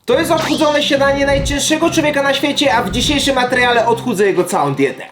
To jest odchudzone śniadanie najcięższego człowieka na świecie, a w dzisiejszym materiale odchudzę jego całą dietę.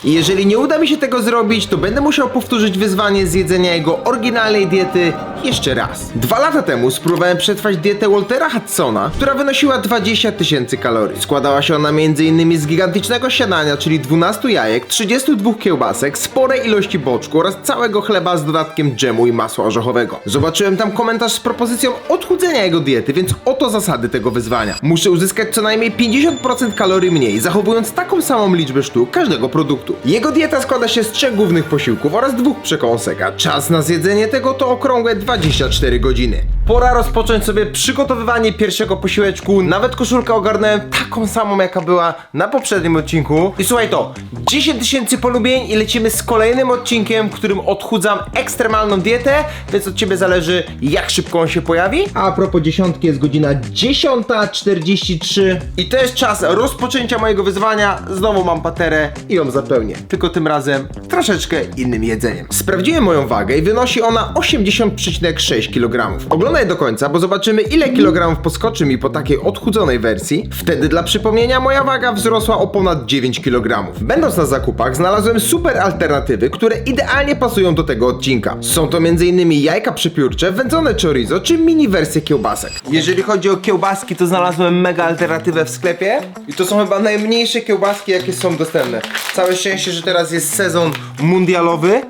I jeżeli nie uda mi się tego zrobić, to będę musiał powtórzyć wyzwanie z jedzenia jego oryginalnej diety jeszcze raz. 2 lata temu spróbowałem przetrwać dietę Waltera Hudsona, która wynosiła 20 000 kalorii. Składała się ona m.in. z gigantycznego śniadania, czyli 12 jajek, 32 kiełbasek, sporej ilości boczku oraz całego chleba z dodatkiem dżemu i masła orzechowego. Zobaczyłem tam komentarz z propozycją odchudzenia jego diety, więc oto zasady tego wyzwania. Muszę uzyskać co najmniej 50% kalorii mniej, zachowując taką samą liczbę sztuk każdego produktu. Jego dieta składa się z 3 głównych posiłków oraz 2 przekąsek, a czas na zjedzenie tego to okrągłe 24 godziny. Pora rozpocząć sobie przygotowywanie pierwszego posiłeczku. Nawet koszulkę ogarnąłem taką samą, jaka była na poprzednim odcinku. I słuchaj to, 10 000 polubień i lecimy z kolejnym odcinkiem, w którym odchudzam ekstremalną dietę, więc od ciebie zależy, jak szybko on się pojawi. A propos dziesiątki, jest godzina 10:43 i to jest czas rozpoczęcia mojego wyzwania. Znowu mam paterę i ją zapełnię, tylko tym razem troszeczkę innym jedzeniem. Sprawdziłem moją wagę i wynosi ona 80,6 kg. Oglądaj do końca, bo zobaczymy, ile kilogramów podskoczy mi po takiej odchudzonej wersji. Wtedy dla przypomnienia moja waga wzrosła o ponad 9 kg. Będąc na zakupach znalazłem super alternatywy, które idealnie pasują do tego odcinka. Są to m.in. jajka przepiórcze, wędzone chorizo czy mini wersje kiełbasek. Jeżeli chodzi o kiełbaski, to znalazłem mega alternatywę w sklepie i to są chyba najmniejsze kiełbaski, jakie są dostępne. Całe szczęście, że teraz jest sezon mundialowy.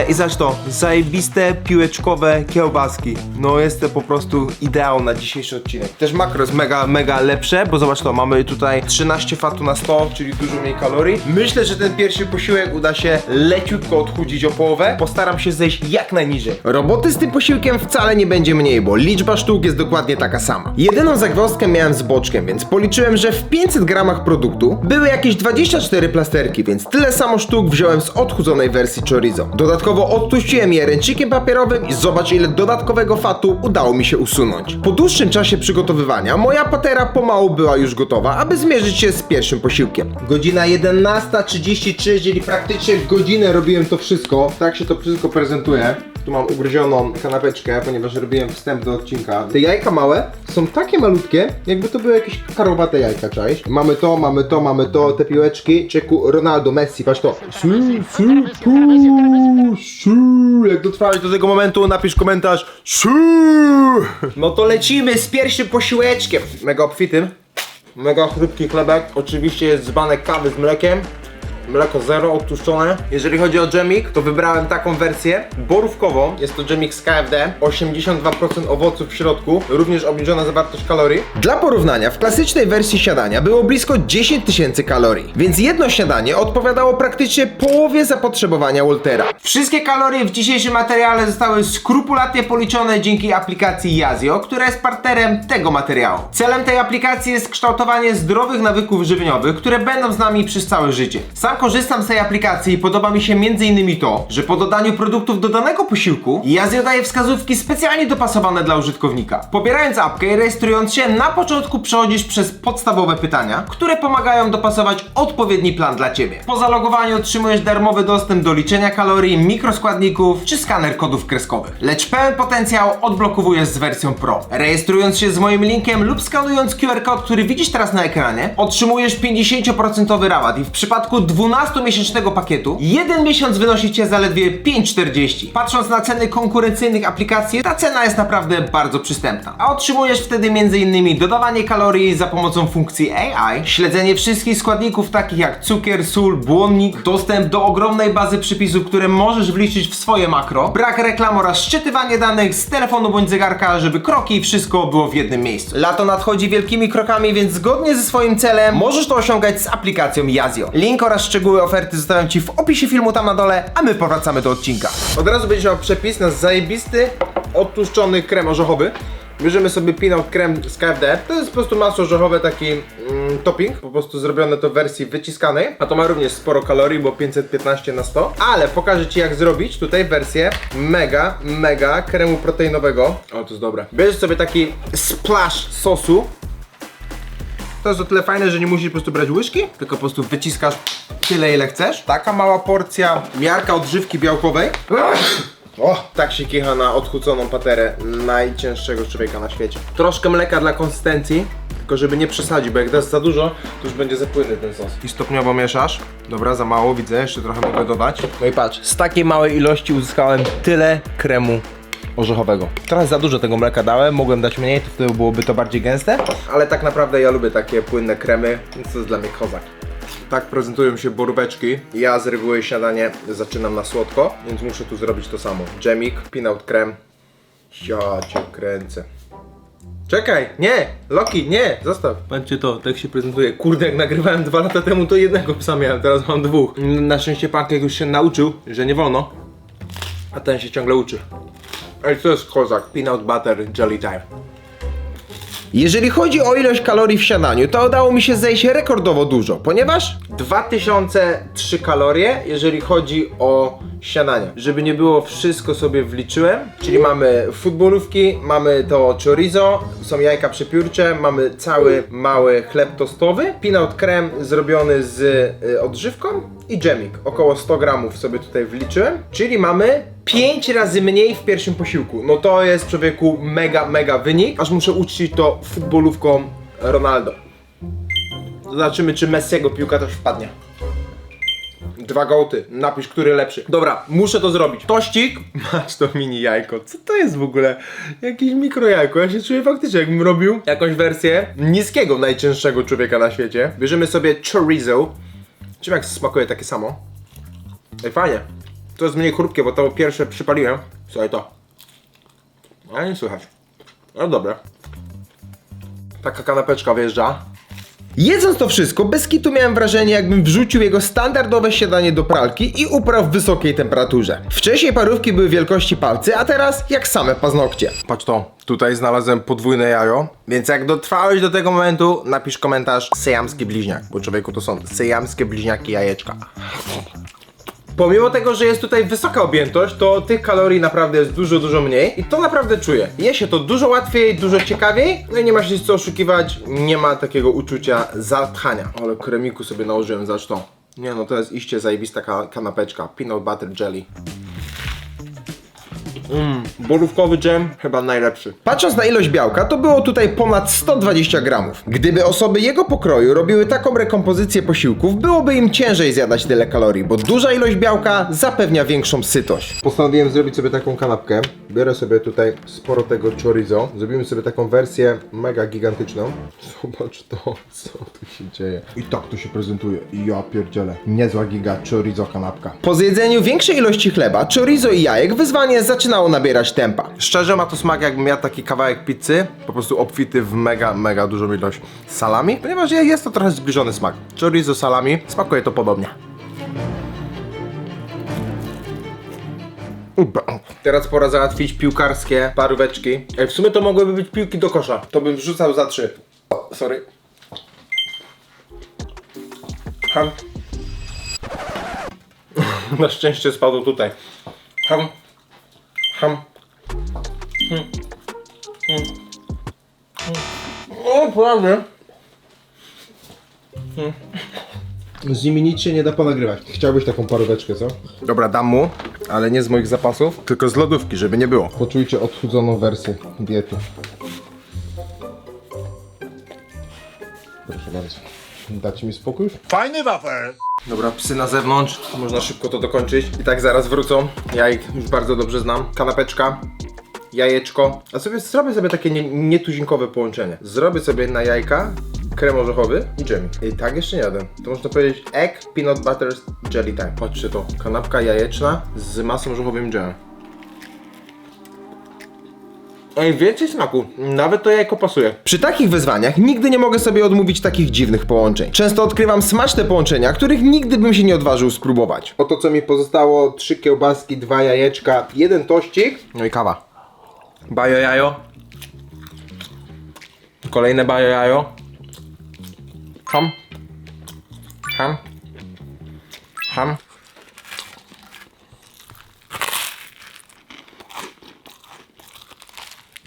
I zobacz to, zajebiste piłeczkowe kiełbaski. No jest to po prostu ideał na dzisiejszy odcinek. Też makro jest mega lepsze, bo zobacz to, mamy tutaj 13 fatu na 100, czyli dużo mniej kalorii. Myślę, że ten pierwszy posiłek uda się leciutko odchudzić o połowę. Postaram się zejść jak najniżej. Roboty z tym posiłkiem wcale nie będzie mniej, bo liczba sztuk jest dokładnie taka sama. Jedyną zagwozdkę miałem z boczkiem, więc policzyłem, że w 500 gramach produktu były jakieś 24 plasterki, więc tyle samo sztuk wziąłem z odchudzonej wersji chorizo. Dodatkowo odtłuściłem je ręcznikiem papierowym i zobacz, ile dodatkowego fatu udało mi się usunąć. Po dłuższym czasie przygotowywania moja patera pomału była już gotowa, aby zmierzyć się z pierwszym posiłkiem. Godzina 11:33, czyli praktycznie godzinę robiłem to wszystko. Tak się to wszystko prezentuje. Tu mam ugryzioną kanapeczkę, ponieważ robiłem wstęp do odcinka. Te jajka małe są takie malutkie, jakby to były jakieś karowate jajka, cześć. Mamy to, te piłeczki. Czeku Ronaldo, Messi, patrz to. Jak dotrwałeś do tego momentu, napisz komentarz. No to lecimy z pierwszym posiłeczkiem. Mega obfitym. Mega chrupki chlebek. Oczywiście jest dzbanek kawy z mlekiem. Mleko zero, odtłuszczone. Jeżeli chodzi o dżemik, to wybrałem taką wersję borówkową. Jest to dżemik z KFD. 82% owoców w środku, również obniżona zawartość kalorii. Dla porównania, w klasycznej wersji śniadania było blisko 10 000 kalorii, więc jedno śniadanie odpowiadało praktycznie połowie zapotrzebowania Waltera. Wszystkie kalorie w dzisiejszym materiale zostały skrupulatnie policzone dzięki aplikacji Yazio, która jest partnerem tego materiału. Celem tej aplikacji jest kształtowanie zdrowych nawyków żywieniowych, które będą z nami przez całe życie. Sam korzystam z tej aplikacji i podoba mi się m.in. to, że po dodaniu produktów do danego posiłku Yazio daje wskazówki specjalnie dopasowane dla użytkownika. Pobierając apkę i rejestrując się, na początku przechodzisz przez podstawowe pytania, które pomagają dopasować odpowiedni plan dla Ciebie. Po zalogowaniu otrzymujesz darmowy dostęp do liczenia kalorii, mikroskładników czy skaner kodów kreskowych. Lecz pełen potencjał odblokowujesz z wersją Pro. Rejestrując się z moim linkiem lub skanując QR kod, który widzisz teraz na ekranie, otrzymujesz 50% rabat i w przypadku 12-miesięcznego pakietu, 1 miesiąc wynosi Cię zaledwie 5,40. Patrząc na ceny konkurencyjnych aplikacji, ta cena jest naprawdę bardzo przystępna. A otrzymujesz wtedy m.in. dodawanie kalorii za pomocą funkcji AI, śledzenie wszystkich składników takich jak cukier, sól, błonnik, dostęp do ogromnej bazy przypisów, które możesz wliczyć w swoje makro, brak reklam oraz szczytywanie danych z telefonu bądź zegarka, żeby kroki i wszystko było w jednym miejscu. Lato nadchodzi wielkimi krokami, więc zgodnie ze swoim celem możesz to osiągać z aplikacją Yazio. Link oraz szczegóły oferty zostawiam Ci w opisie filmu tam na dole, a my powracamy do odcinka. Od razu będziesz miał przepis na zajebisty, odtłuszczony krem orzechowy. Bierzemy sobie peanut krem z KFD. To jest po prostu masło orzechowe, taki topping, po prostu zrobione to w wersji wyciskanej. A to ma również sporo kalorii, bo 515 na 100. Ale pokażę Ci, jak zrobić tutaj wersję mega kremu proteinowego. O, to jest dobre. Bierzesz sobie taki splash sosu. To jest o tyle fajne, że nie musisz po prostu brać łyżki, tylko po prostu wyciskasz tyle, ile chcesz. Taka mała porcja, miarka odżywki białkowej. O, tak się kicha na odchuconą paterę najcięższego człowieka na świecie. Troszkę mleka dla konsystencji. tylko żeby nie przesadzić, bo jak dasz za dużo, to już będzie za płynny ten sos. I stopniowo mieszasz. Dobra, za mało widzę, jeszcze trochę mogę dodać. No i patrz, z takiej małej ilości uzyskałem tyle kremu orzechowego. Trochę za dużo tego mleka dałem, mogłem dać mniej, to wtedy byłoby to bardziej gęste. Ale tak naprawdę ja lubię takie płynne kremy, więc to jest dla mnie kozak. Tak prezentują się boróweczki. Ja z reguły śniadanie zaczynam na słodko, więc muszę tu zrobić to samo. Dżemik, peanut krem. Ja cię kręcę. Czekaj, nie! Loki, nie! Zostaw. Patrzcie to, tak się prezentuje. Kurde, jak nagrywałem 2 lata temu, to jednego psa miałem, teraz mam 2. Na szczęście Pancake już się nauczył, że nie wolno. A ten się ciągle uczy. Ej, to jest kozak. Peanut butter jelly time. Jeżeli chodzi o ilość kalorii w śniadaniu, to udało mi się zejść rekordowo dużo, ponieważ 2003 kalorie, jeżeli chodzi o śniadanie. Żeby nie było, wszystko sobie wliczyłem, czyli mamy futbolówki, mamy to chorizo, są jajka przepiórcze, mamy cały mały chleb tostowy, peanut krem zrobiony z odżywką i dżemik. Około 100 gramów sobie tutaj wliczyłem, czyli mamy 5 razy mniej w pierwszym posiłku. No to jest, człowieku, mega wynik, aż muszę uczcić to futbolówką Ronaldo. Zobaczymy, czy Messiego piłka też wpadnie. 2 gołty, napisz, który lepszy. Dobra, muszę to zrobić. Tościk, masz to mini jajko. Co to jest w ogóle? Jakieś mikro jajko. Ja się czuję faktycznie, jakbym robił jakąś wersję niskiego, najcięższego człowieka na świecie. Bierzemy sobie chorizo. Czym jak smakuje takie samo? Ej, fajnie. To jest mniej chrupkie, bo to pierwsze przypaliłem. Słuchaj to. Ale nie słychać. No dobra. Taka kanapeczka wjeżdża. Jedząc to wszystko, bez kitu miałem wrażenie, jakbym wrzucił jego standardowe śniadanie do pralki i upraw w wysokiej temperaturze. Wcześniej parówki były wielkości palcy, a teraz jak same paznokcie. Patrz to, tutaj znalazłem podwójne jajo, więc jak dotrwałeś do tego momentu, napisz komentarz syjamski bliźniak, bo człowieku to są syjamskie bliźniaki jajeczka. Pomimo tego, że jest tutaj wysoka objętość, to tych kalorii naprawdę jest dużo mniej i to naprawdę czuję. Je się to dużo łatwiej, dużo ciekawiej, no i nie ma się co oszukiwać, nie ma takiego uczucia zatchania. Ale kremiku sobie nałożyłem, zacz to. Nie no, to jest iście zajebista kanapeczka, peanut butter jelly. Borówkowy dżem chyba najlepszy. Patrząc na ilość białka, to było tutaj ponad 120 gramów. Gdyby osoby jego pokroju robiły taką rekompozycję posiłków, byłoby im ciężej zjadać tyle kalorii, bo duża ilość białka zapewnia większą sytość. Postanowiłem zrobić sobie taką kanapkę. Biorę sobie tutaj sporo tego chorizo. Zrobimy sobie taką wersję mega gigantyczną. Zobacz to, co tu się dzieje. I tak to się prezentuje. Ja pierdzielę. Niezła giga chorizo kanapka. Po zjedzeniu większej ilości chleba, chorizo i jajek wyzwanie zaczynało nabierać tempa. Szczerze ma to smak, jakbym jadł taki kawałek pizzy, po prostu obfity w mega dużą ilość salami, ponieważ jest to trochę zbliżony smak. Chorizo salami, smakuje to podobnie. Teraz pora załatwić piłkarskie paróweczki. Ej, w sumie to mogłyby być piłki do kosza. To bym wrzucał za 3. Sorry. Ham. Na szczęście spadł tutaj. Ham. Ham. O, prawie. Z nimi nic się nie da ponagrywać. Chciałbyś taką paróweczkę, co? Dobra, dam mu, ale nie z moich zapasów, tylko z lodówki, żeby nie było. Poczujcie odchudzoną wersję diety. Proszę bardzo. Dacie mi spokój? Fajny wafel! Dobra, psy na zewnątrz, można szybko to dokończyć. I tak zaraz wrócą. Ja ich już bardzo dobrze znam. Kanapeczka, jajeczko. A zrobię sobie takie nietuzinkowe połączenie. Zrobię sobie na jajka krem orzechowy i dżemik. I tak jeszcze nie jadłem. To można powiedzieć egg, peanut butter, jelly time. Patrzcie to, kanapka jajeczna z masą orzechowym dżemem. Ej, więcej smaku. Nawet to jajko pasuje. Przy takich wyzwaniach nigdy nie mogę sobie odmówić takich dziwnych połączeń. Często odkrywam smaczne połączenia, których nigdy bym się nie odważył spróbować. Oto co mi pozostało: 3 kiełbaski, 2 jajeczka, 1 tościk, no i kawa. Bajo jajo. Kolejne bajo jajo. Ham. Ham. Ham.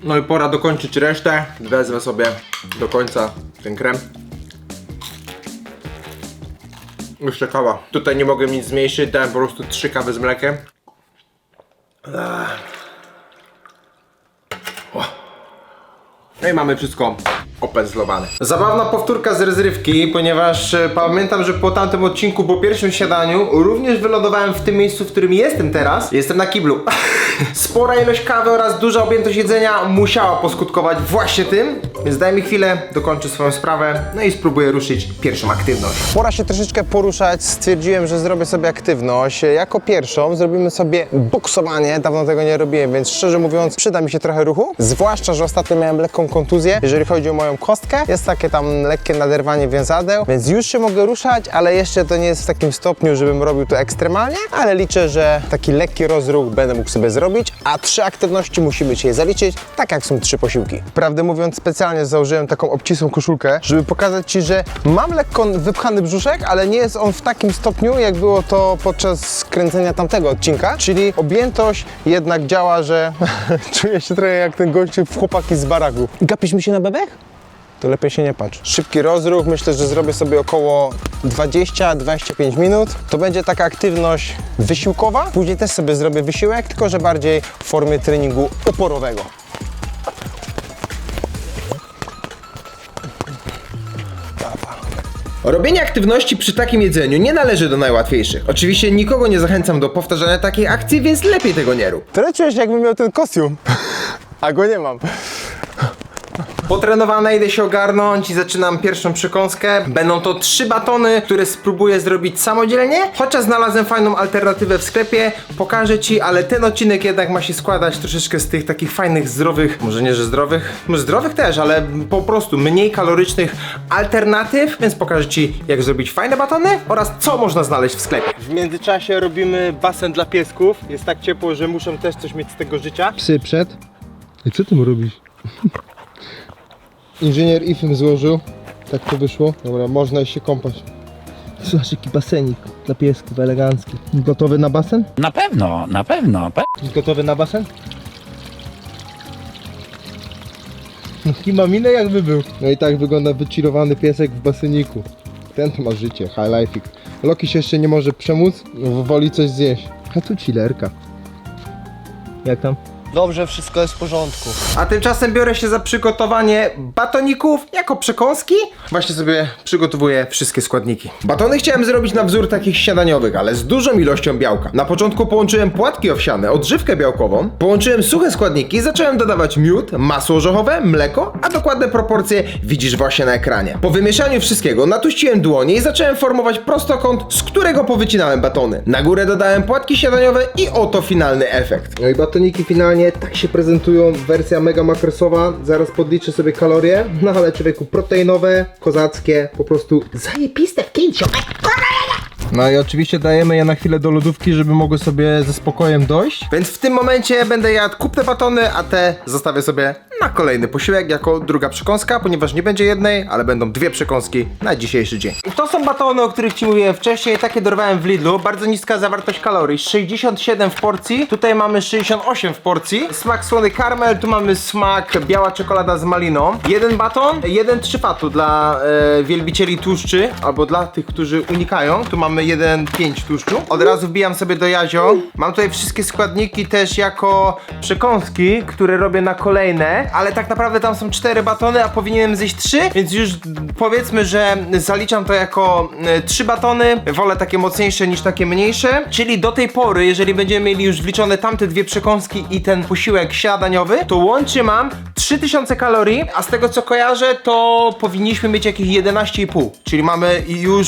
No i pora dokończyć resztę. Wezmę sobie do końca ten krem. Jeszcze kawa. Tutaj nie mogę nic zmniejszyć, dałem po prostu 3 kawy z mlekiem. No i mamy wszystko opędzlowane. Zabawna powtórka z rozrywki, ponieważ pamiętam, że po tamtym odcinku, po pierwszym śniadaniu, również wylądowałem w tym miejscu, w którym jestem teraz. Jestem na kiblu. Spora ilość kawy oraz duża objętość jedzenia musiała poskutkować właśnie tym, więc daj mi chwilę, dokończę swoją sprawę, no i spróbuję ruszyć pierwszą aktywność. Pora się troszeczkę poruszać, stwierdziłem, że zrobię sobie aktywność. Jako pierwszą zrobimy sobie boksowanie, dawno tego nie robiłem, więc szczerze mówiąc przyda mi się trochę ruchu, zwłaszcza, że ostatnio miałem lekką kontuzję, jeżeli chodzi o moją kostkę, jest takie tam lekkie naderwanie więzadeł, więc już się mogę ruszać, ale jeszcze to nie jest w takim stopniu, żebym robił to ekstremalnie, ale liczę, że taki lekki rozruch będę mógł sobie zrobić, a 3 aktywności musimy dzisiaj zaliczyć, tak jak są 3 posiłki. Prawdę mówiąc, specjalnie założyłem taką obcisłą koszulkę, żeby pokazać Ci, że mam lekko wypchany brzuszek, ale nie jest on w takim stopniu, jak było to podczas kręcenia tamtego odcinka, czyli objętość jednak działa, że czuję się trochę jak ten gościu w Chłopaki z baraku. Gapisz mi się na bebech? To lepiej się nie patrz. Szybki rozruch, myślę, że zrobię sobie około 20-25 minut. To będzie taka aktywność wysiłkowa. Później też sobie zrobię wysiłek, tylko że bardziej w formie treningu oporowego. Robienie aktywności przy takim jedzeniu nie należy do najłatwiejszych. Oczywiście nikogo nie zachęcam do powtarzania takiej akcji, więc lepiej tego nie rób. Tyle czuję się, jakbym miał ten kostium, a go nie mam. Potrenowane, idę się ogarnąć i zaczynam pierwszą przekąskę. Będą to 3 batony, które spróbuję zrobić samodzielnie, chociaż znalazłem fajną alternatywę w sklepie. Pokażę Ci, ale ten odcinek jednak ma się składać troszeczkę z tych takich fajnych, zdrowych, może nie, że zdrowych, może zdrowych też, ale po prostu mniej kalorycznych alternatyw, więc pokażę Ci, jak zrobić fajne batony oraz co można znaleźć w sklepie. W międzyczasie robimy basen dla piesków. Jest tak ciepło, że muszą też coś mieć z tego życia. Psy przed. I co ty mu robisz? Inżynier IFM złożył, tak to wyszło. Dobra, można się kąpać. Zobacz, jaki basenik dla piesków, elegancki. Gotowy na basen? Na pewno, na pewno. Gotowy na basen? No i ma minę jakby był. No i tak wygląda wychillowany piesek w baseniku. Ten to ma życie, high life'ik. Loki się jeszcze nie może przemóc, woli coś zjeść. A tu chillerka. Jak tam? Dobrze, wszystko jest w porządku. A tymczasem biorę się za przygotowanie batoników jako przekąski. Właśnie sobie przygotowuję wszystkie składniki. Batony chciałem zrobić na wzór takich śniadaniowych, ale z dużą ilością białka. Na początku połączyłem płatki owsiane, odżywkę białkową, połączyłem suche składniki, zacząłem dodawać miód, masło orzechowe, mleko, a dokładne proporcje widzisz właśnie na ekranie. Po wymieszaniu wszystkiego natuściłem dłonie i zacząłem formować prostokąt, z którego powycinałem batony. Na górę dodałem płatki śniadaniowe i oto finalny efekt. No i batoniki finalnie tak się prezentują, wersja mega makrosowa, zaraz podliczę sobie kalorie, no ale człowieku proteinowe, kozackie, po prostu zajebiste w kińcio. No i oczywiście dajemy je na chwilę do lodówki, żeby mogły sobie ze spokojem dojść. Więc w tym momencie będę jadł kupne batony, a te zostawię sobie na kolejny posiłek jako druga przekąska, ponieważ nie będzie jednej, ale będą 2 przekąski na dzisiejszy dzień. I to są batony, o których Ci mówiłem wcześniej, takie dorwałem w Lidlu, bardzo niska zawartość kalorii, 67 w porcji, tutaj mamy 68 w porcji, smak słony karmel, tu mamy smak biała czekolada z maliną, 1 baton, 1 trzyfatu dla wielbicieli tłuszczy, albo dla tych, którzy unikają, tu mamy 1,5 tłuszczu. Od razu wbijam sobie do Jazio. Mam tutaj wszystkie składniki też jako przekąski, które robię na kolejne, ale tak naprawdę tam są 4 batony, a powinienem zjeść 3, więc już powiedzmy, że zaliczam to jako 3 batony. Wolę takie mocniejsze niż takie mniejsze, czyli do tej pory, jeżeli będziemy mieli już wliczone tamte 2 przekąski i ten posiłek śniadaniowy, to łącznie mam 3000 kalorii, a z tego co kojarzę, to powinniśmy mieć jakieś 11,5, czyli mamy już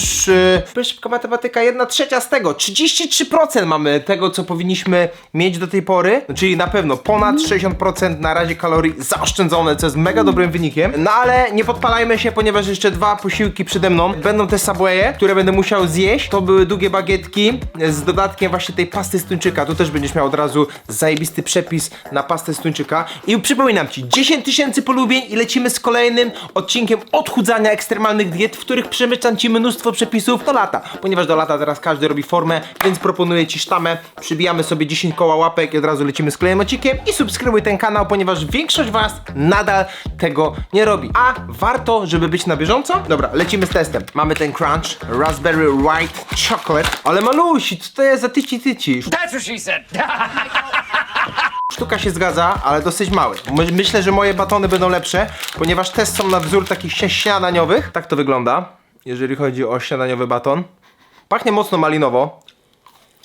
szybka matematyka, 1/3 z tego, 33% mamy tego, co powinniśmy mieć do tej pory, czyli na pewno ponad 60% na razie kalorii zaoszczędzone, co jest mega dobrym wynikiem. No ale nie podpalajmy się, ponieważ jeszcze 2 posiłki przede mną. Będą te Subwaye, które będę musiał zjeść. To były długie bagietki z dodatkiem właśnie tej pasty z tuńczyka. Tu też będziesz miał od razu zajebisty przepis na pastę z tuńczyka. I przypominam Ci, 10 000 polubień i lecimy z kolejnym odcinkiem odchudzania ekstremalnych diet, w których przemyślam Ci mnóstwo przepisów do lata. Ponieważ do lata teraz każdy robi formę, więc proponuję Ci sztamę. Przybijamy sobie 10 koła łapek i od razu lecimy z kolejnym odcinkiem. I subskrybuj ten kanał, ponieważ większość Was nadal tego nie robi. A warto, żeby być na bieżąco. Dobra, lecimy z testem. Mamy ten Crunch Raspberry White Chocolate. Ale malusi, co to jest za tyci? That's what she said. sztuka się zgadza, ale dosyć mały. Myślę, że moje batony będą lepsze, ponieważ te są na wzór takich śniadaniowych. Tak to wygląda, jeżeli chodzi o śniadaniowy baton. Pachnie mocno malinowo.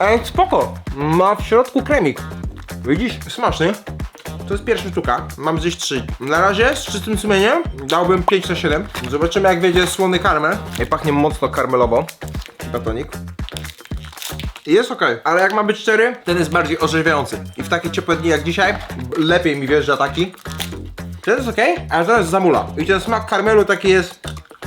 Ej, spoko, ma w środku kremik. Widzisz? Smaczny. To jest pierwsza sztuka, mam gdzieś 3. Na razie z czystym sumieniem dałbym 5 na 7. Zobaczymy jak wyjdzie słony karmel. I pachnie mocno karmelowo. Batonik. Jest ok, ale jak ma być szczery, ten jest bardziej orzeźwiający. I w takie ciepłe dni jak dzisiaj, lepiej mi wjeżdża taki. Ten jest ok, a ten jest zamula. I ten smak karmelu taki jest,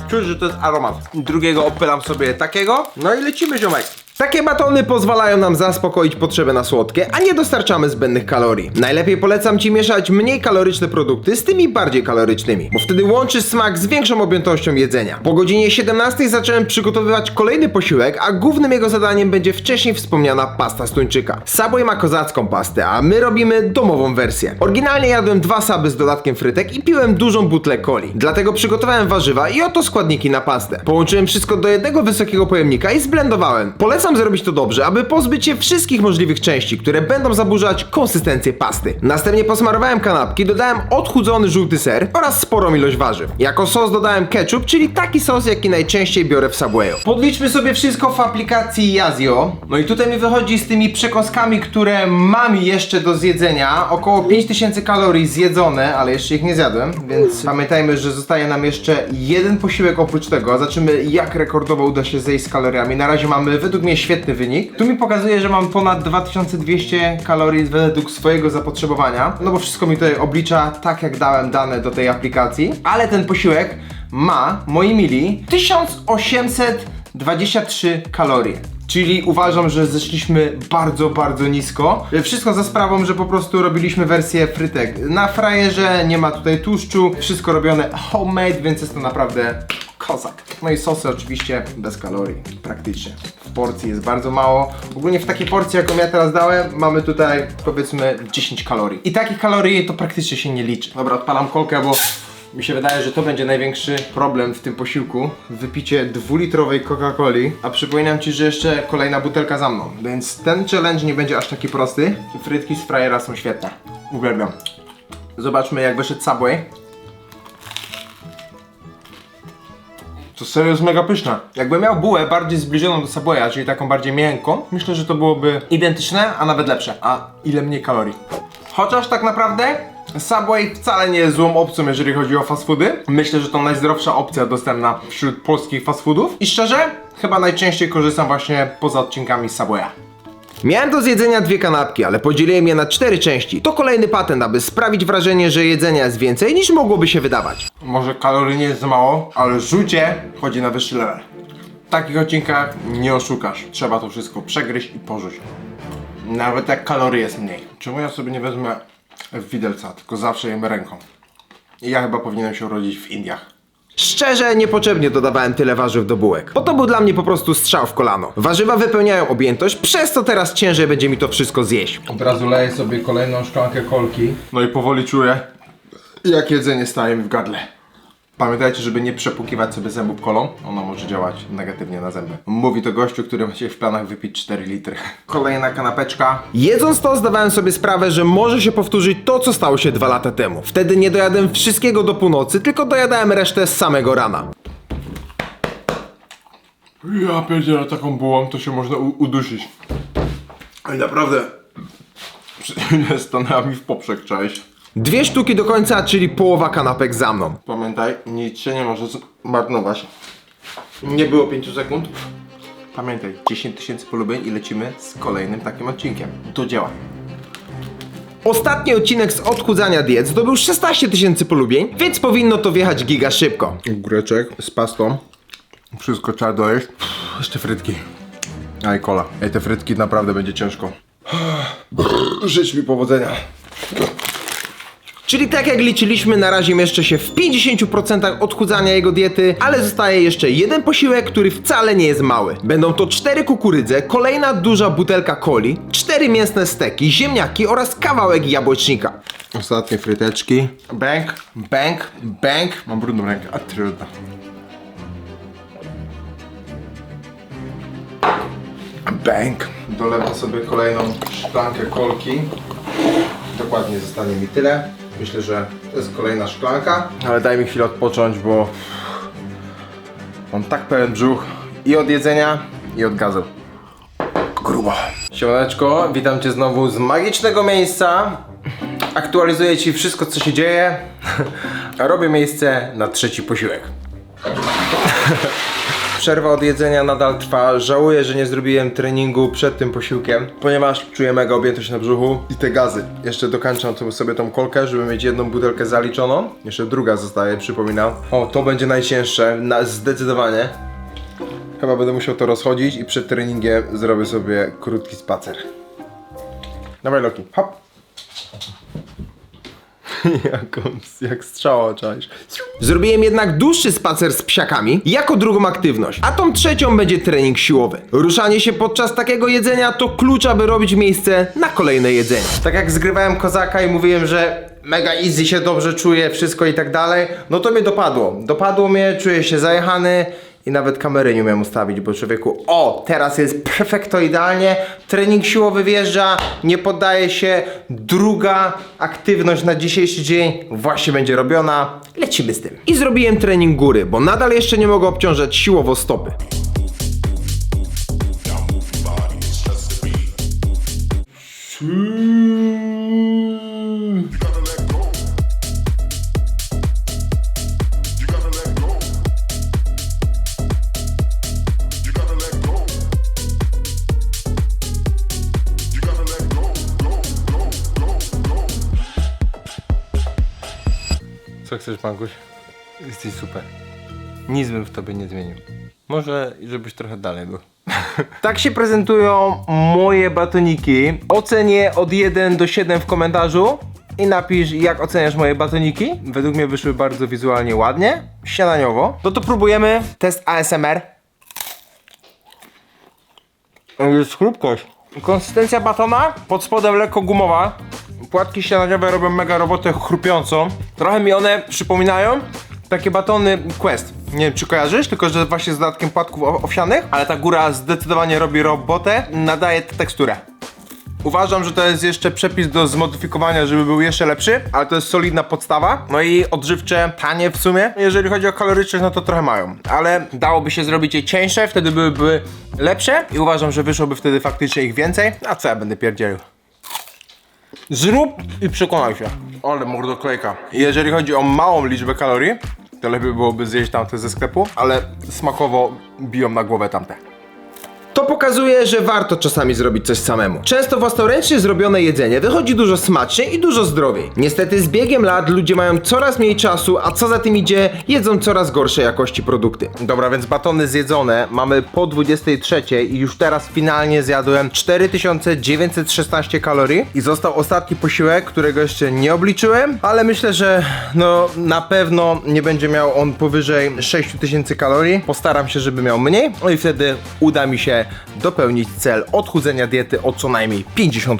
czuć, że to jest aromat. Drugiego opylam sobie takiego, no i lecimy ziomek. Takie batony pozwalają nam zaspokoić potrzebę na słodkie, a nie dostarczamy zbędnych kalorii. Najlepiej polecam Ci mieszać mniej kaloryczne produkty z tymi bardziej kalorycznymi, bo wtedy łączysz smak z większą objętością jedzenia. Po godzinie 17 zacząłem przygotowywać kolejny posiłek, a głównym jego zadaniem będzie wcześniej wspomniana pasta z tuńczyka. Subway ma kozacką pastę, a my robimy domową wersję. Oryginalnie jadłem 2 suby z dodatkiem frytek i piłem dużą butlę coli. Dlatego przygotowałem warzywa i oto składniki na pastę. Połączyłem wszystko do jednego wysokiego pojemnika i zblendowałem. Polecam zrobić to dobrze, aby pozbyć się wszystkich możliwych części, które będą zaburzać konsystencję pasty. Następnie posmarowałem kanapki, dodałem odchudzony żółty ser oraz sporą ilość warzyw. Jako sos dodałem ketchup, czyli taki sos, jaki najczęściej biorę w Subwayu. Podliczmy sobie wszystko w aplikacji Yazio. No i tutaj mi wychodzi z tymi przekąskami, które mam jeszcze do zjedzenia. Około 5000 kalorii zjedzone, ale jeszcze ich nie zjadłem, więc pamiętajmy, że zostaje nam jeszcze jeden posiłek oprócz tego. Zobaczymy jak rekordowo uda się zejść z kaloriami. Na razie mamy według mnie świetny wynik. Tu mi pokazuje, że mam ponad 2200 kalorii według swojego zapotrzebowania. No bo wszystko mi tutaj oblicza tak jak dałem dane do tej aplikacji. Ale ten posiłek ma, moi mili, 1823 kalorie. Czyli uważam, że zeszliśmy bardzo, bardzo nisko. Wszystko za sprawą, że po prostu robiliśmy wersję frytek na frajerze, nie ma tutaj tłuszczu, wszystko robione homemade, więc jest to naprawdę kozak. No i sosy oczywiście bez kalorii, praktycznie. W porcji jest bardzo mało. Ogólnie w takiej porcji, jaką ja teraz dałem, mamy tutaj powiedzmy 10 kalorii. I takich kalorii to praktycznie się nie liczy. Dobra, odpalam kolkę, bo mi się wydaje, że to będzie największy problem w tym posiłku. Wypicie 2-litrowej Coca-Coli. A przypominam Ci, że jeszcze kolejna butelka za mną. Więc ten challenge nie będzie aż taki prosty. Frytki z frajera są świetne. Uwielbiam. Zobaczmy jak wyszedł Subway. To serio jest mega pyszne. Jakbym miał bułę bardziej zbliżoną do Subwaya, czyli taką bardziej miękką, myślę, że to byłoby identyczne, a nawet lepsze. A ile mniej kalorii. Chociaż tak naprawdę Subway wcale nie jest złą opcją, jeżeli chodzi o fast foody. Myślę, że to najzdrowsza opcja dostępna wśród polskich fast foodów. I szczerze, chyba najczęściej korzystam właśnie poza odcinkami z Subwaya. Miałem do zjedzenia 2 kanapki, ale podzieliłem je na 4 części. To kolejny patent, aby sprawić wrażenie, że jedzenia jest więcej niż mogłoby się wydawać. Może kalorii nie jest za mało, ale rzucie chodzi na wyższy level. W takich odcinkach nie oszukasz. Trzeba to wszystko przegryźć i porzuć. Nawet jak kalorii jest mniej. Czemu ja sobie nie wezmę widelca, tylko zawsze jem ręką? I ja chyba powinienem się urodzić w Indiach. Szczerze, niepotrzebnie dodawałem tyle warzyw do bułek, bo to był dla mnie po prostu strzał w kolano. Warzywa wypełniają objętość, przez to teraz ciężej będzie mi to wszystko zjeść. Od razu leję sobie kolejną szklankę kolki. No i powoli czuję, jak jedzenie staje mi w gardle. Pamiętajcie, żeby nie przepłukiwać sobie zębów kolą, ona może działać negatywnie na zęby. Mówi to gościu, który ma się w planach wypić 4 litry. Kolejna kanapeczka. Jedząc to zdawałem sobie sprawę, że może się powtórzyć to, co stało się 2 lata temu. Wtedy nie dojadłem wszystkiego do północy, tylko dojadałem resztę z samego rana. Ja pierdzielę, taką bułą to się można udusić. I naprawdę stanęła mi w poprzek, cześć. 2 sztuki do końca, czyli połowa kanapek za mną. Pamiętaj, nic się nie może zmarnować. Nie było 5 sekund. Pamiętaj, 10 000 polubień i lecimy z kolejnym takim odcinkiem. Do dzieła. Ostatni odcinek z odchudzania diet zdobył 16 000 polubień, więc powinno to wjechać giga szybko. Góreczek z pastą. Wszystko trzeba dojeść. Jeszcze frytki. A i kola. Ej, te frytki naprawdę będzie ciężko. Życz mi powodzenia. Czyli tak jak liczyliśmy, na razie mieszczę się w 50% odchudzania jego diety, ale zostaje jeszcze jeden posiłek, który wcale nie jest mały. Będą to 4 kukurydze, kolejna duża butelka coli, 4 mięsne steki, ziemniaki oraz kawałek jabłecznika. Ostatnie fryteczki. Bang, bang, bang. Mam brudną rękę, a trudno. Bang. Dolewam sobie kolejną szklankę kolki. dokładnie zostanie mi tyle. Myślę, że to jest kolejna szklanka. Ale daj mi chwilę odpocząć, bo mam tak pełen brzuch i od jedzenia, i od gazu. Grubo. Siemaneczko, witam Cię znowu z magicznego miejsca. Aktualizuję Ci wszystko, co się dzieje. Robię miejsce na trzeci posiłek. Przerwa od jedzenia nadal trwa. Żałuję, że nie zrobiłem treningu przed tym posiłkiem, ponieważ czuję mega objętość na brzuchu i te gazy. Jeszcze dokończam sobie tą kolkę, żeby mieć jedną butelkę zaliczoną. Jeszcze druga zostaje, przypominam. O, to będzie najcięższe, zdecydowanie. Chyba będę musiał to rozchodzić i przed treningiem zrobię sobie krótki spacer. Dawaj, Loki, hop. Jak strzała, czaisz. Zrobiłem jednak dłuższy spacer z psiakami jako drugą aktywność, a tą trzecią będzie trening siłowy. Ruszanie się podczas takiego jedzenia to klucz, aby robić miejsce na kolejne jedzenie. Tak jak zgrywałem kozaka i mówiłem, że mega easy się dobrze czuję, wszystko i tak dalej, no to mnie dopadło. Dopadło mnie, czuję się zajechany. I nawet kamery nie umiem ustawić, bo człowieku, o, teraz jest perfekto idealnie, trening siłowy wjeżdża, nie poddaje się, druga aktywność na dzisiejszy dzień właśnie będzie robiona, lecimy z tym. I zrobiłem trening góry, bo nadal jeszcze nie mogę obciążać siłowo stopy. Co chcesz, Pankuś? Jesteś super. Nic bym w tobie nie zmienił. Może żebyś trochę dalej był. Tak się prezentują moje batoniki. Oceń je od 1 do 7 w komentarzu i napisz, jak oceniasz moje batoniki. Według mnie wyszły bardzo wizualnie ładnie, śniadaniowo. No to próbujemy. Test ASMR. Jest chrupkość. Konsystencja batona, pod spodem lekko gumowa. Płatki śniadaniowe robią mega robotę chrupiącą. Trochę mi one przypominają takie batony Quest. Nie wiem, czy kojarzysz, tylko że właśnie z dodatkiem płatków owsianych, ale ta góra zdecydowanie robi robotę, nadaje tę teksturę. Uważam, że to jest jeszcze przepis do zmodyfikowania, żeby był jeszcze lepszy, ale to jest solidna podstawa. No i odżywcze, tanie w sumie. Jeżeli chodzi o kaloryczność, no to trochę mają. Ale dałoby się zrobić je cieńsze, wtedy byłyby lepsze i uważam, że wyszłoby wtedy faktycznie ich więcej. A co ja będę pierdzielił? Zrób i przekonaj się. Ale mordoklejka. Jeżeli chodzi o małą liczbę kalorii, to lepiej byłoby zjeść tamte ze sklepu, ale smakowo biją na głowę tamte. To pokazuje, że warto czasami zrobić coś samemu. Często własnoręcznie zrobione jedzenie wychodzi dużo smaczniej i dużo zdrowiej. Niestety z biegiem lat ludzie mają coraz mniej czasu, a co za tym idzie, jedzą coraz gorszej jakości produkty. Dobra, więc batony zjedzone mamy po 23 i już teraz finalnie zjadłem 4916 kalorii i został ostatni posiłek, którego jeszcze nie obliczyłem, ale myślę, że no na pewno nie będzie miał on powyżej 6000 kalorii. Postaram się, żeby miał mniej, no i wtedy uda mi się dopełnić cel odchudzenia diety o co najmniej 50%.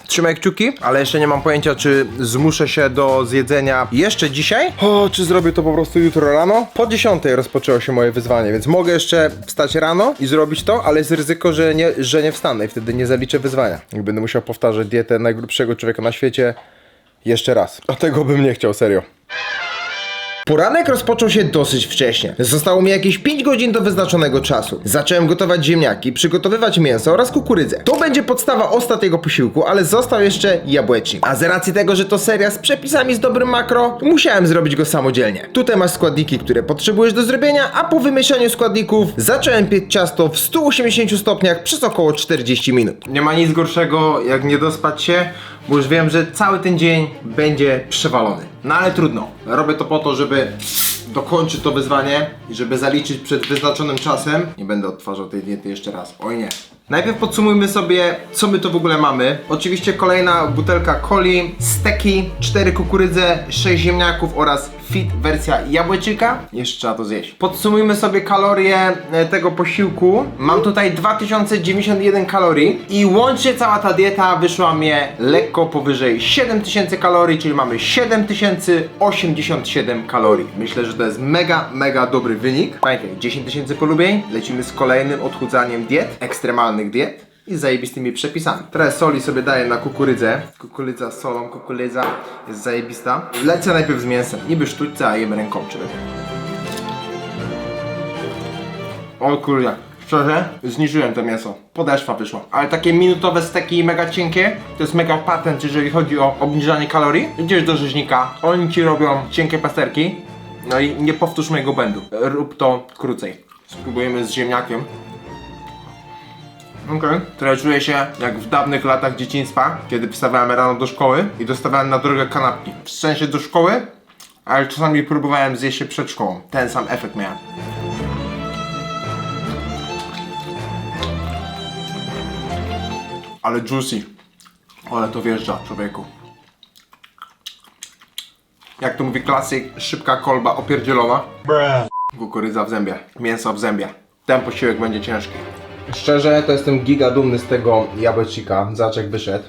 Trzymaj kciuki, ale jeszcze nie mam pojęcia, czy zmuszę się do zjedzenia jeszcze dzisiaj, czy zrobię to po prostu jutro rano. Po 10 rozpoczęło się moje wyzwanie, więc mogę jeszcze wstać rano i zrobić to, ale jest ryzyko, że nie wstanę i wtedy nie zaliczę wyzwania. I będę musiał powtarzać dietę najgrubszego człowieka na świecie jeszcze raz. A tego bym nie chciał, serio. Poranek rozpoczął się dosyć wcześnie. Zostało mi jakieś 5 godzin do wyznaczonego czasu. Zacząłem gotować ziemniaki, przygotowywać mięso oraz kukurydzę. To będzie podstawa ostatniego posiłku, ale został jeszcze jabłecznik. A z racji tego, że to seria z przepisami z dobrym makro, musiałem zrobić go samodzielnie. Tutaj masz składniki, które potrzebujesz do zrobienia, a po wymieszaniu składników zacząłem piec ciasto w 180 stopniach przez około 40 minut. Nie ma nic gorszego jak nie dospać się, bo już wiem, że cały ten dzień będzie przewalony. No ale trudno. Robię to po to, żeby dokończyć to wyzwanie i żeby zaliczyć przed wyznaczonym czasem. Nie będę odtwarzał tej diety jeszcze raz. Oj nie. Najpierw podsumujmy sobie, co my to w ogóle mamy. Oczywiście kolejna butelka coli, steki, 4 kukurydze, 6 ziemniaków oraz fit wersja jabłecznika. Jeszcze trzeba to zjeść. Podsumujmy sobie kalorie tego posiłku. Mam tutaj 2091 kalorii i łącznie cała ta dieta wyszła mnie lekko powyżej 7000 kalorii, czyli mamy 7087 kalorii. Myślę, że to jest mega dobry wynik. Pamiętaj, 10 000 polubień. Lecimy z kolejnym odchudzaniem diet, ekstremalnych diet. i z zajebistymi przepisami. Trochę soli sobie daję na kukurydzę. Kukurydza z solą, kukurydza jest zajebista. Lecę najpierw z mięsem. Niby sztućce, a jem ręką, czy o kurde, szczerze, zniżyłem to mięso. Podeszwa wyszła. Ale takie minutowe steki mega cienkie, to jest mega patent, jeżeli chodzi o obniżanie kalorii. Idziesz do rzeźnika, oni ci robią cienkie pasterki, no i nie powtórz mojego błędu. Rób to krócej. Spróbujemy z ziemniakiem. Okej. Trochę czuję się jak w dawnych latach dzieciństwa, kiedy wstawałem rano do szkoły i dostawałem na drogę kanapki. W sensie do szkoły, ale czasami próbowałem zjeść się przed szkołą. Ten sam efekt miałem. Ale juicy. Ale to wjeżdża, człowieku. Jak to mówi klasyk, szybka kolba opierdzielona. Kukurydza w zębie, mięso w zębie. Ten posiłek będzie ciężki. Szczerze, to jestem giga dumny z tego jabłeczika. Zobacz jak wyszedł.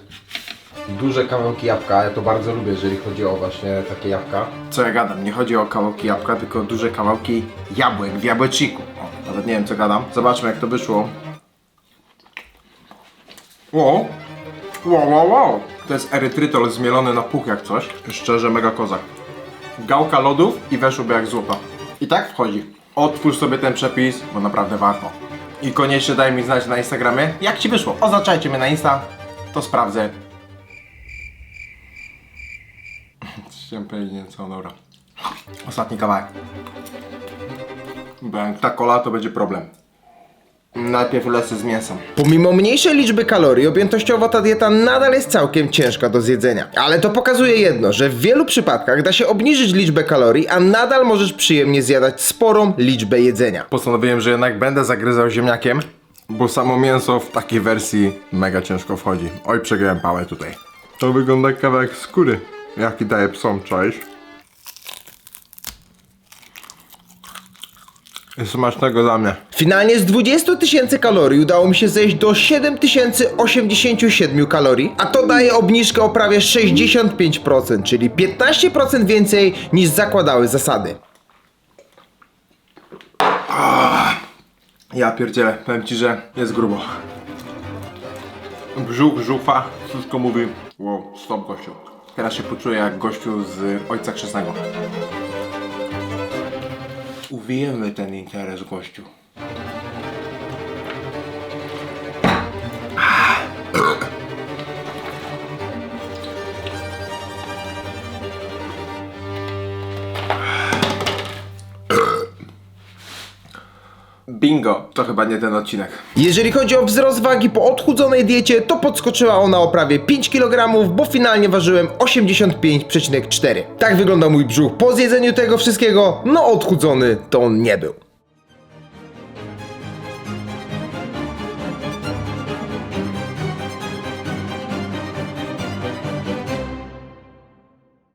Duże kawałki jabłka, ja to bardzo lubię, jeżeli chodzi o właśnie takie jabłka. Co ja gadam, nie chodzi o kawałki jabłka, tylko duże kawałki jabłek w jabłeczniku. O, nawet nie wiem co gadam. Zobaczmy jak to wyszło. Wow. Wow. To jest erytrytol zmielony na puch jak coś. Szczerze, mega kozak. Gałka lodów i weszłoby jak złota. I tak wchodzi. Otwórz sobie ten przepis, bo naprawdę warto. I koniecznie daj mi znać na Instagramie, jak ci wyszło. Oznaczajcie mnie na Insta, to sprawdzę. Chciałem powiedzieć nieco, dobra. Ostatni kawałek. Bo jak ta kola, to będzie problem. Najpierw lecę z mięsem. Pomimo mniejszej liczby kalorii, objętościowo ta dieta nadal jest całkiem ciężka do zjedzenia. Ale to pokazuje jedno, że w wielu przypadkach da się obniżyć liczbę kalorii, a nadal możesz przyjemnie zjadać sporą liczbę jedzenia. Postanowiłem, że jednak będę zagryzał ziemniakiem, bo samo mięso w takiej wersji mega ciężko wchodzi. Oj, przegiąłem pałę tutaj. To wygląda jak kawałek skóry, jaki daję psom, czaisz? Smacznego dla mnie. Finalnie z 20 000 kalorii udało mi się zejść do 7087 kalorii, a to daje obniżkę o prawie 65%, czyli 15% więcej niż zakładały zasady. Ja pierdzielę, powiem ci, że jest grubo. Brzuch, żuchwa, wszystko mówi wow, stop gościu. Teraz się poczuję jak gościu z Ojca Chrzestnego. Uwijemy ten interes, gościu. Bingo, to chyba nie ten odcinek. Jeżeli chodzi o wzrost wagi po odchudzonej diecie, to podskoczyła ona o prawie 5 kg, bo finalnie ważyłem 85,4. Tak wygląda mój brzuch po zjedzeniu tego wszystkiego, no odchudzony to on nie był.